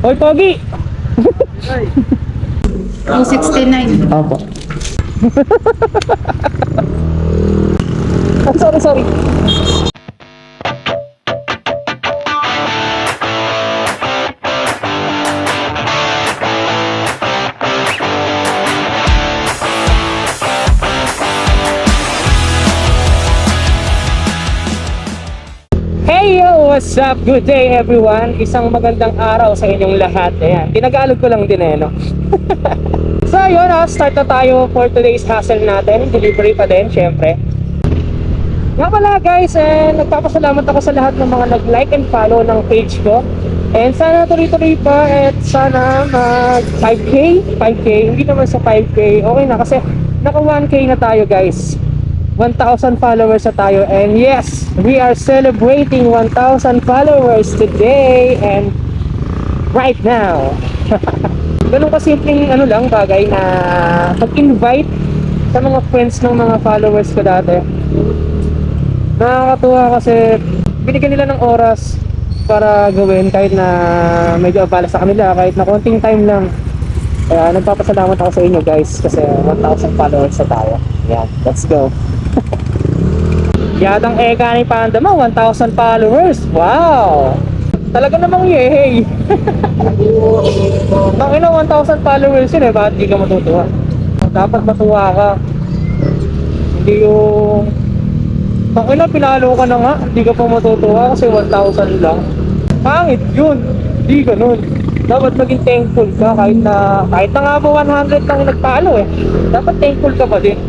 Hoy, Pogi! 269. Opo. Sorry. Hey yo! What's up? Good day everyone! Isang magandang araw sa inyong lahat. Ayan, tinagalog ko lang din no? So yun, start na tayo for today's hustle natin. Delivery pa din, syempre. Nga pala guys, nagpapasalamat ako sa lahat ng mga nag-like and follow ng page ko. And sana tuloy-tuloy pa at sana mag 5K, hindi naman sa 5K. Okay na kasi naka 1K na tayo guys. 1,000 followers na tayo, and yes, we are celebrating 1,000 followers today and right now. Ganun kasimpleng bagay na pag-invite sa mga friends ng mga followers ko dati. Nakakatuwa kasi binigyan nila ng oras para gawin kahit na medyo abala sa kanila, kahit na konting time lang. Kaya nagpapasalamat ako sa inyo guys kasi 1,000 followers na tayo. Yan, let's go. Yadang eka ni Panda mo, 1,000 followers. Wow! Talaga namang yehey. Bakit na 1,000 followers yun bakit di ka matutuwa? Dapat matuwa ka. Hindi yung bakit na pinalo ka na nga, hindi ka pa matutuwa kasi 1,000 lang. Pangit yun. Hindi ganun. Dapat maging thankful ka kahit na nga ba 100 lang nagpalo dapat thankful ka pa din.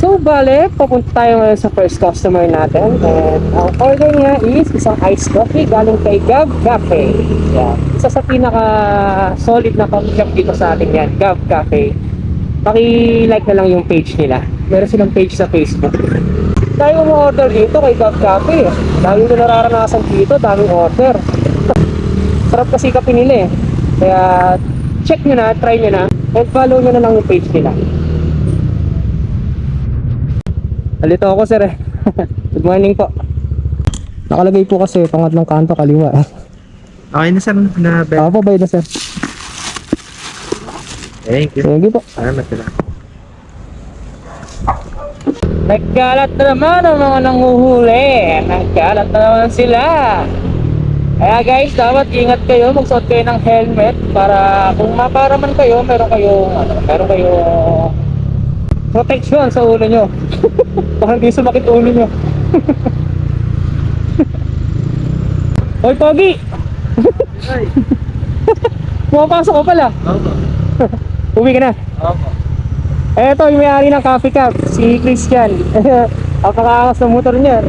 So bale, papunta tayo ngayon sa first customer natin, and ang order niya is isang iced coffee galing kay Gav Cafe. Yan. Isa sa pinaka solid na coffee shop dito sa atin yan, Gav Cafe. Paki-like na lang yung page nila. Meron silang page sa Facebook. Tayo mo order dito kay Gav Cafe. Dami ko nararanasan dito, daming order. Sarap kasi kape nila Kaya check nyo na, try nyo na, and follow nyo na lang yung page nila. Alito ako sir Good morning po. Nakalagay po kasi pangatlong kanto kaliwa Okay na sir, na Ako po bayad na sir. Thank you. Sige po. Salamat sila. Nagkalat na naman ang mga nanguhuli. Nagkalat na naman sila. Kaya guys, dapat ingat kayo, magsuot kayo ng helmet para kung maparaman kayo, meron kayong protection sa ulo nyo. Para hindi sumakit ulo nyo. Hoy Pogi! Pumapasok ka pala. Opo. Uwi ka na. Opo. Eto yung may-ari ng Coffee Cup, si Christian. Ang kakaangas ng motor niya.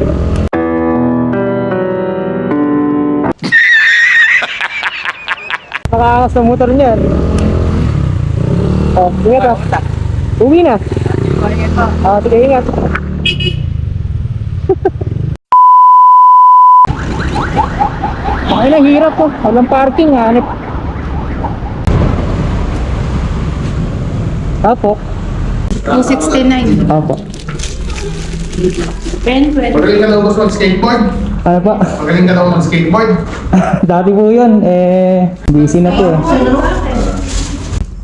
Kakaangas ng motor niya. Oh, ingat Uwi na. Sige, ingat. Ay, nahirap po. Walang parking, hanip. Apo. 269. Apo. 1020. Magaling ka daw gusto mag-skateboard? Ano pa? Magaling ka daw mag-skateboard? Dati po yun, busy na po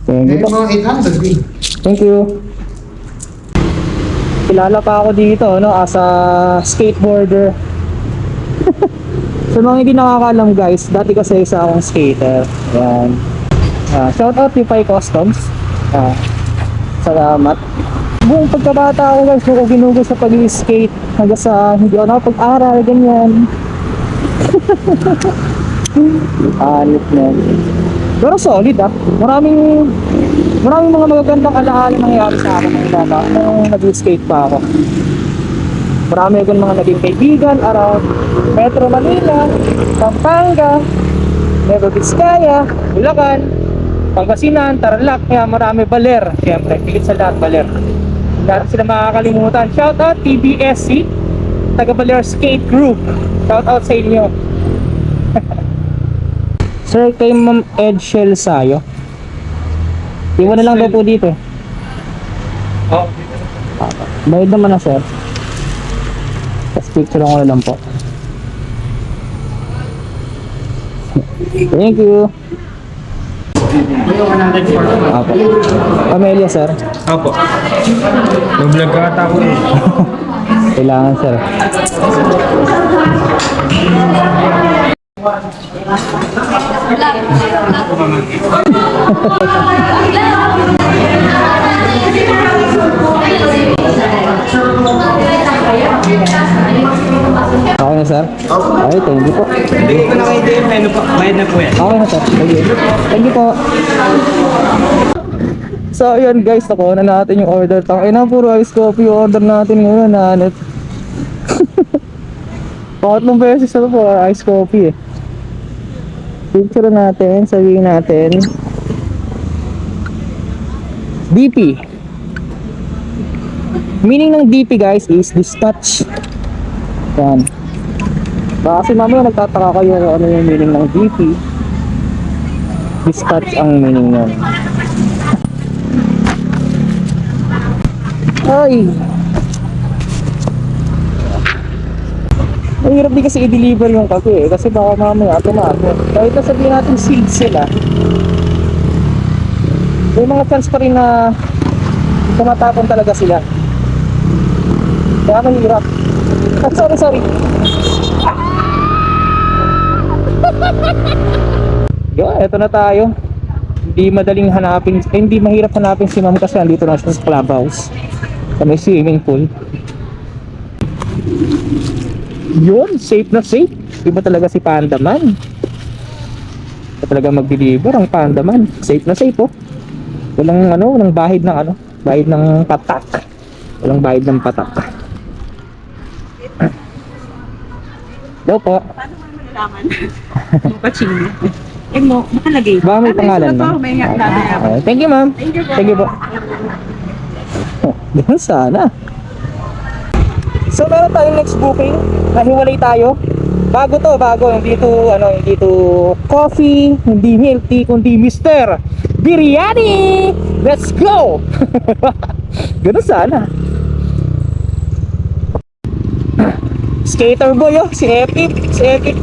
Thank you Eh, po. mga 800 din. Thank you. Kilala pa ako dito, as a skateboarder. Sa mga hindi nakakalam guys, dati kasi isa akong skater. Ayan. Shout out to Pai Customs. Salamat. Buong pagkabata ako guys, ako ginugol sa pag-skate. Hanggang sa hindi ako nakapag-aral, ganyan. Anit na. Pero solid Maraming mga magagandang alaala nangyari sa akin ng bata nung nag-skate pa ako. Marami akong mga naging kaibigan around Metro Manila, Pampanga, Nueva Vizcaya, Bulacan, Pangasinan, Tarlac. Kaya marami, Baler, siyempre, higit sa lahat Baler. Lahat sila makakalimutan. Shout out TBSC, taga Baler Skate Group. Shout out sa inyo. Sir, kay Ma'am Edshel Sayo. Iwan na lang daw po dito. Bayad naman na sir. Tapos picture lang ko na lang po. Thank you. Apo. Amelia, sir. Opo. Nag-vlog ka ata ako eh. Kailangan, sir. Okay na, sir? Okay, thank you po. Hindi ko na kayo din. Ano pa? Bayad na po yan. Okay na, sir. Thank you. Thank you po. So, ayun guys, nakuha na natin yung order. Tangina, puro ice coffee yung order natin ngayon, nanit. Pangatlong beses na po, ice coffee eh. Picture natin, sabihin natin. DP. Meaning ng DP guys is dispatch. Yan. Baka kasi mamaya nagtataka kayo kung ano yung meaning ng DP. Dispatch ang meaning nun. Ay! Mahirap din kasi i-deliver yung kape eh, kasi baka mamaya tumago. Kahit na sabihin natin sealed sila, may mga chance pa rin na tumatapon talaga sila. Kaya mahirap. Ah, sorry. Yo, eto na tayo. Hindi madaling hanapin, hindi mahirap hanapin si ma'am kasi andito na siya sa clubhouse. Sa may swimming pool. Yun, safe na safe. Iba talaga si Panda Man. Iba talaga mag-deliver ang Panda Man. Safe na safe oh. Walang bahid ng bahid ng patak. Walang bahid ng patak. Daw po. Paano mo malalaman? Mukachino. Eh mo, nakalagay. Baka may pangalan ba? ma'am. May natin. Okay, thank you ma'am. Thank you po. Ganun sana. So meron tayong next booking. Nahiwalay tayo. Bago. Hindi to coffee, hindi milk tea, kundi Mr. Biryani. Let's go. Ganun sana. Skater boy oh, si Epic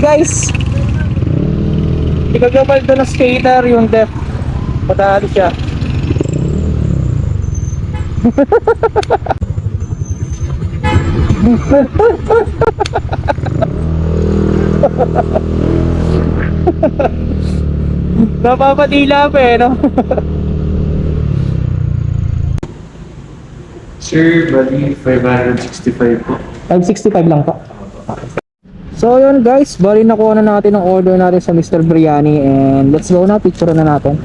guys. Ikagabal doon na skater yung def. Patalo siya. Napapadila pa eh, no? Sir, bali 565 po. 565 lang po. So yun guys, bali nakuha na natin ang order natin sa Mr. Biryani and let's go na, picture na natin.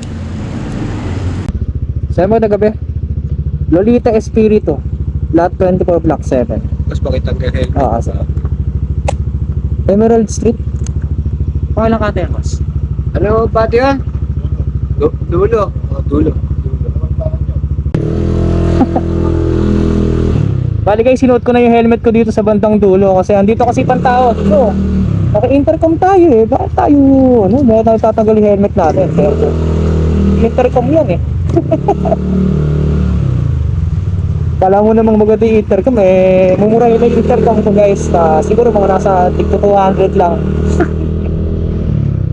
Saan mo na gabi? Lolita Espiritu, lot 24 block 7. Tapos pakita ang helmet. Oo, sir. Emerald Street. Pangalan ka tayo, mas? Ano ba yun? Dulo. Dulo. Bali guys, sinuot ko na yung helmet ko dito sa bandang dulo kasi andito kasi pantao. So, naka-intercom tayo eh. Bakit tayo, bakit tayo tatanggal yung helmet natin? Pero, intercom yan eh. Kala mo namang maganda yung intercom eh. Mumurahin na yung intercom ko guys. Siguro mga nasa tigto 200 lang.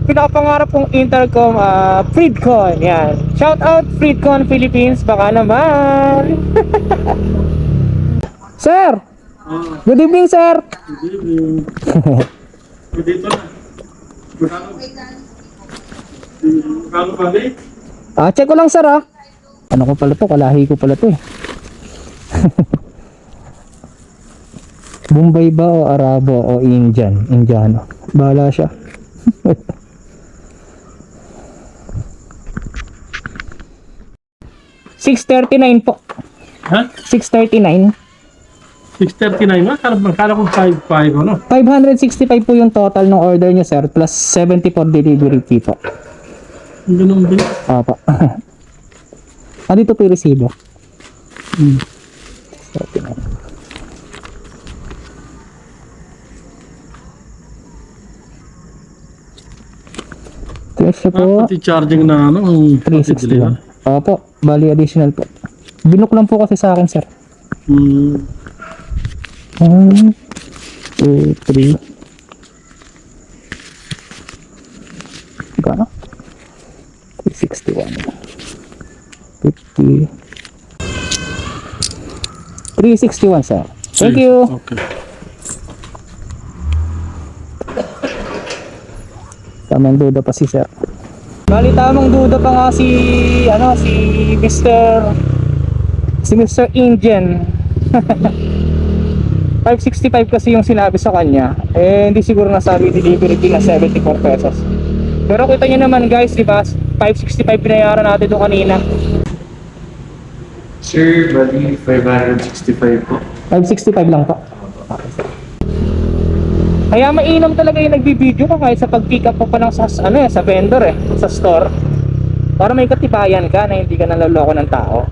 Pinakapangarap kong intercom, Freedcon. Yan. Shout out Freedcon Philippines. Baka naman. Sir! Good evening, sir! Good evening. Dito na. Magkano pa di? Check ko lang, sir, Ano ko pala to? Kalahi ko pala to, eh. Bombay ba o Arabo o Indian? Indiano. Bahala siya. $639 po. Ha? $639. 639 na? Kala ko 55 ano? 565 po yung total ng order nyo, sir, plus 70 for delivery fee po. Ganun din. Opo. Dito po yung resibo. 39. Presyo po, Pati charging na ano? ang 361. Opo, bali additional po. Binook lang po kasi sa akin, sir. 1, 2, 3. 561. 50. 361, sir. Thank you. Okay. Tamang duda pa si sir. Bali tamang duda pa nga si Mr. Indian. 565 kasi yung sinabi sa kanya. Eh hindi siguro nasabi delivery fee na 74 pesos. Pero kita nyo naman guys, di ba? 565 binayaran natin doon kanina. Sir, bali 565 po. 565 lang po. Kaya mainam talaga yung nagbibideo ka kahit sa pag-pick up mo pa lang sa vendor sa store. Para may katibayan ka na hindi ka naloloko ng tao.